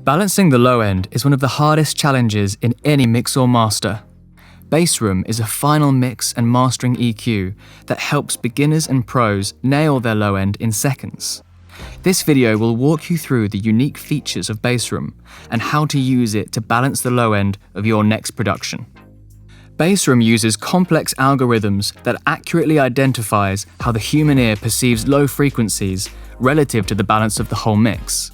Balancing the low end is one of the hardest challenges in any mix or master. BASSROOM is a final mix and mastering EQ that helps beginners and pros nail their low end in seconds. This video will walk you through the unique features of BASSROOM and how to use it to balance the low end of your next production. BASSROOM uses complex algorithms that accurately identifies how the human ear perceives low frequencies relative to the balance of the whole mix.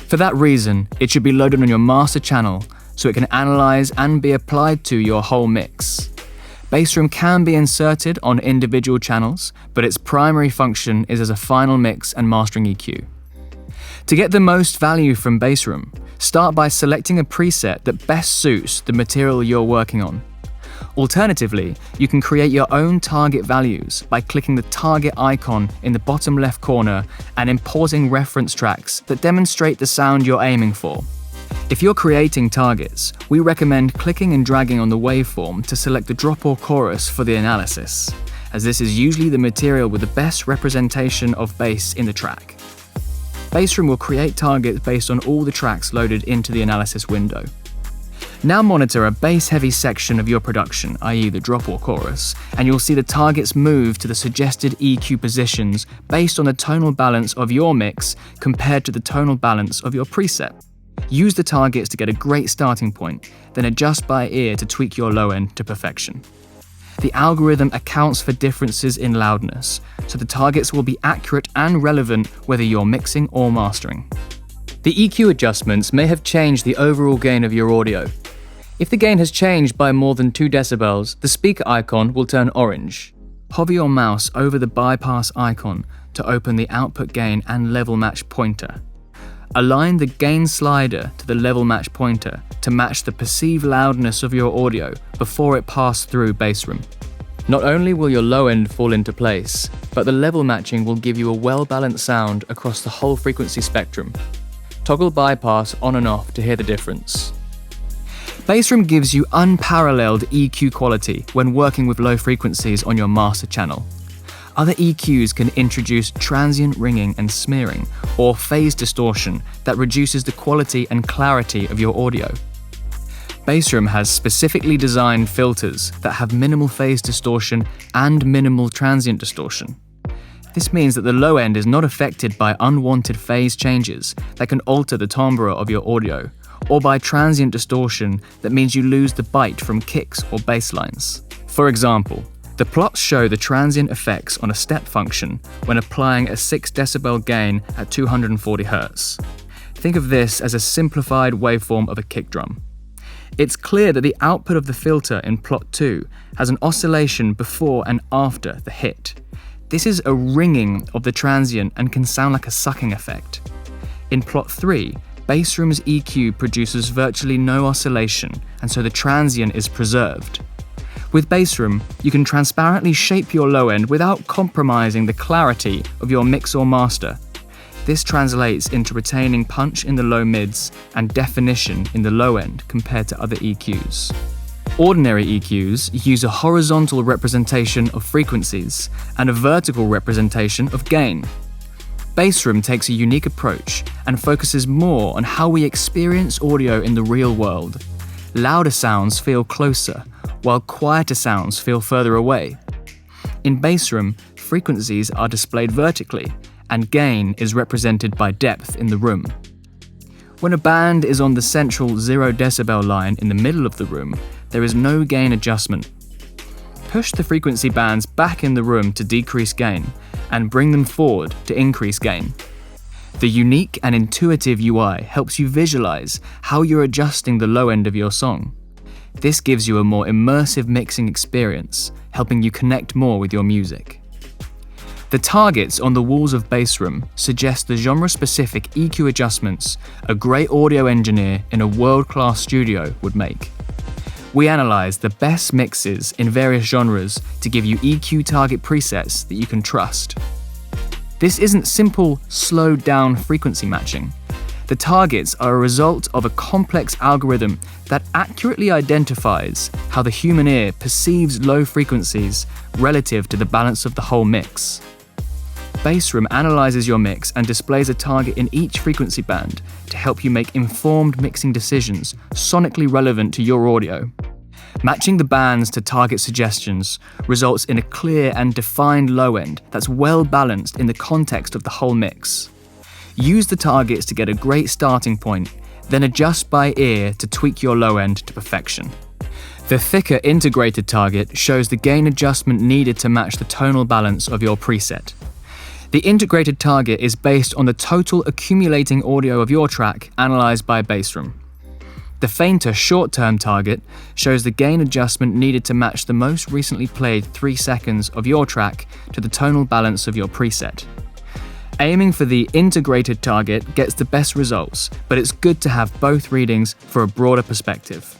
For that reason, it should be loaded on your master channel so it can analyze and be applied to your whole mix. BASSROOM can be inserted on individual channels, but its primary function is as a final mix and mastering EQ. To get the most value from BASSROOM, start by selecting a preset that best suits the material you're working on. Alternatively, you can create your own target values by clicking the target icon in the bottom left corner and importing reference tracks that demonstrate the sound you're aiming for. If you're creating targets, we recommend clicking and dragging on the waveform to select the drop or chorus for the analysis, as this is usually the material with the best representation of bass in the track. BASSROOM will create targets based on all the tracks loaded into the analysis window. Now monitor a bass-heavy section of your production, i.e. the drop or chorus, and you'll see the targets move to the suggested EQ positions based on the tonal balance of your mix compared to the tonal balance of your preset. Use the targets to get a great starting point, then adjust by ear to tweak your low end to perfection. The algorithm accounts for differences in loudness, so the targets will be accurate and relevant whether you're mixing or mastering. The EQ adjustments may have changed the overall gain of your audio. If the gain has changed by more than 2 decibels, the speaker icon will turn orange. Hover your mouse over the bypass icon to open the output gain and level match pointer. Align the gain slider to the level match pointer to match the perceived loudness of your audio before it passes through BASSROOM. Not only will your low end fall into place, but the level matching will give you a well-balanced sound across the whole frequency spectrum. Toggle bypass on and off to hear the difference. BASSROOM gives you unparalleled EQ quality when working with low frequencies on your master channel. Other EQs can introduce transient ringing and smearing, or phase distortion that reduces the quality and clarity of your audio. BASSROOM has specifically designed filters that have minimal phase distortion and minimal transient distortion. This means that the low end is not affected by unwanted phase changes that can alter the timbre of your audio, or by transient distortion that means you lose the bite from kicks or bass lines. For example, the plots show the transient effects on a step function when applying a 6 decibel gain at 240 hertz. Think of this as a simplified waveform of a kick drum. It's clear that the output of the filter in plot 2 has an oscillation before and after the hit. This is a ringing of the transient and can sound like a sucking effect. In plot 3, BASSROOM's EQ produces virtually no oscillation, and so the transient is preserved. With BASSROOM, you can transparently shape your low end without compromising the clarity of your mix or master. This translates into retaining punch in the low mids and definition in the low end compared to other EQs. Ordinary EQs use a horizontal representation of frequencies and a vertical representation of gain. BASSROOM takes a unique approach and focuses more on how we experience audio in the real world. Louder sounds feel closer, while quieter sounds feel further away. In BASSROOM, frequencies are displayed vertically, and gain is represented by depth in the room. When a band is on the central 0 decibel line in the middle of the room, there is no gain adjustment. Push the frequency bands back in the room to decrease gain, and bring them forward to increase gain. The unique and intuitive UI helps you visualize how you're adjusting the low end of your song. This gives you a more immersive mixing experience, helping you connect more with your music. The targets on the walls of BASSROOM suggest the genre-specific EQ adjustments a great audio engineer in a world-class studio would make. We analyze the best mixes in various genres to give you EQ target presets that you can trust. This isn't simple, slowed-down frequency matching. The targets are a result of a complex algorithm that accurately identifies how the human ear perceives low frequencies relative to the balance of the whole mix. BASSROOM analyzes your mix and displays a target in each frequency band to help you make informed mixing decisions sonically relevant to your audio. Matching the bands to target suggestions results in a clear and defined low end that's well balanced in the context of the whole mix. Use the targets to get a great starting point, then adjust by ear to tweak your low end to perfection. The thicker integrated target shows the gain adjustment needed to match the tonal balance of your preset. The integrated target is based on the total accumulating audio of your track analyzed by BASSROOM. The fainter short-term target shows the gain adjustment needed to match the most recently played 3 seconds of your track to the tonal balance of your preset. Aiming for the integrated target gets the best results, but it's good to have both readings for a broader perspective.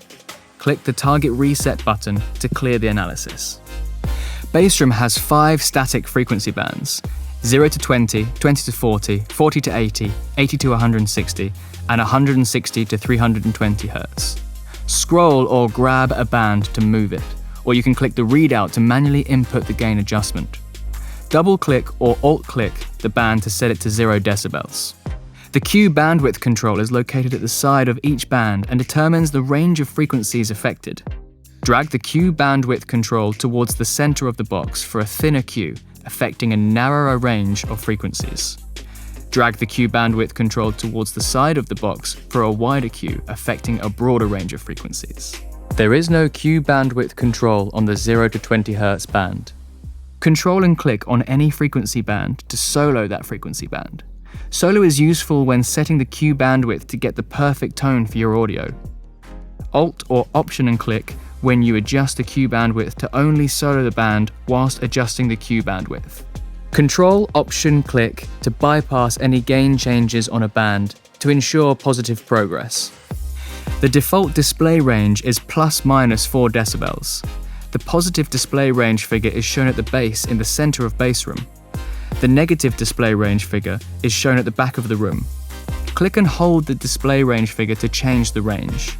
Click the Target Reset button to clear the analysis. BASSROOM has 5 static frequency bands: 0 to 20, 20 to 40, 40 to 80, 80 to 160, and 160 to 320 Hz. Scroll or grab a band to move it, or you can click the readout to manually input the gain adjustment. Double-click or alt-click the band to set it to 0 decibels. The Q bandwidth control is located at the side of each band and determines the range of frequencies affected. Drag the Q bandwidth control towards the center of the box for a thinner Q, affecting a narrower range of frequencies. Drag the Q bandwidth control towards the side of the box for a wider Q, affecting a broader range of frequencies. There is no Q bandwidth control on the 0 to 20 Hz band. Control and click on any frequency band to solo that frequency band. Solo is useful when setting the Q bandwidth to get the perfect tone for your audio. Alt or Option and click when you adjust the Q bandwidth to only solo the band whilst adjusting the Q bandwidth. Control Option click to bypass any gain changes on a band to ensure positive progress. The default display range is ±4 decibels. The positive display range figure is shown at the base in the center of BASSROOM. The negative display range figure is shown at the back of the room. Click and hold the display range figure to change the range.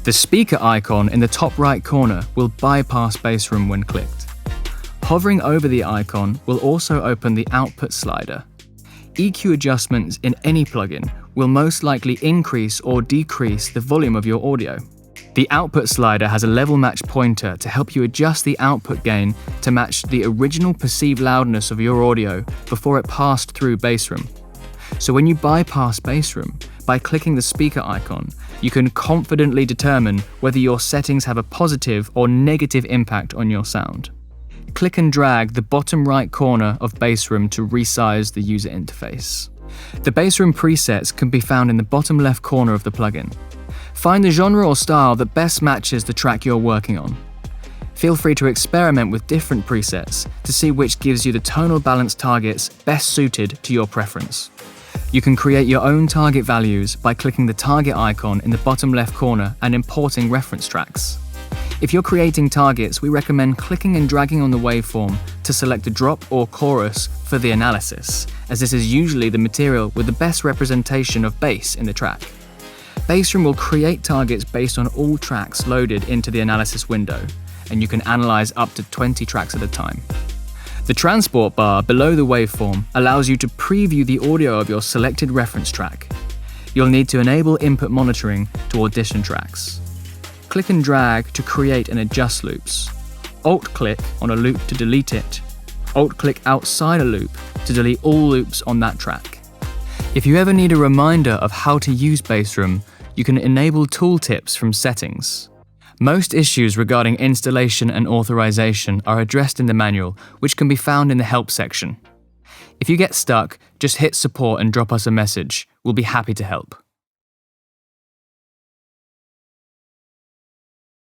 The speaker icon in the top right corner will bypass BASSROOM when clicked. Hovering over the icon will also open the output slider. EQ adjustments in any plugin will most likely increase or decrease the volume of your audio. The output slider has a level match pointer to help you adjust the output gain to match the original perceived loudness of your audio before it passed through BASSROOM. So when you bypass BASSROOM, by clicking the speaker icon, you can confidently determine whether your settings have a positive or negative impact on your sound. Click and drag the bottom right corner of BASSROOM to resize the user interface. The BASSROOM presets can be found in the bottom left corner of the plugin. Find the genre or style that best matches the track you're working on. Feel free to experiment with different presets to see which gives you the tonal balance targets best suited to your preference. You can create your own target values by clicking the target icon in the bottom left corner and importing reference tracks. If you're creating targets, we recommend clicking and dragging on the waveform to select a drop or chorus for the analysis, as this is usually the material with the best representation of bass in the track. BASSROOM will create targets based on all tracks loaded into the analysis window, and you can analyze up to 20 tracks at a time. The transport bar below the waveform allows you to preview the audio of your selected reference track. You'll need to enable input monitoring to audition tracks. Click and drag to create and adjust loops. Alt-click on a loop to delete it. Alt-click outside a loop to delete all loops on that track. If you ever need a reminder of how to use BASSROOM, you can enable tooltips from settings. Most issues regarding installation and authorization are addressed in the manual, which can be found in the help section. If you get stuck, just hit support and drop us a message. We'll be happy to help.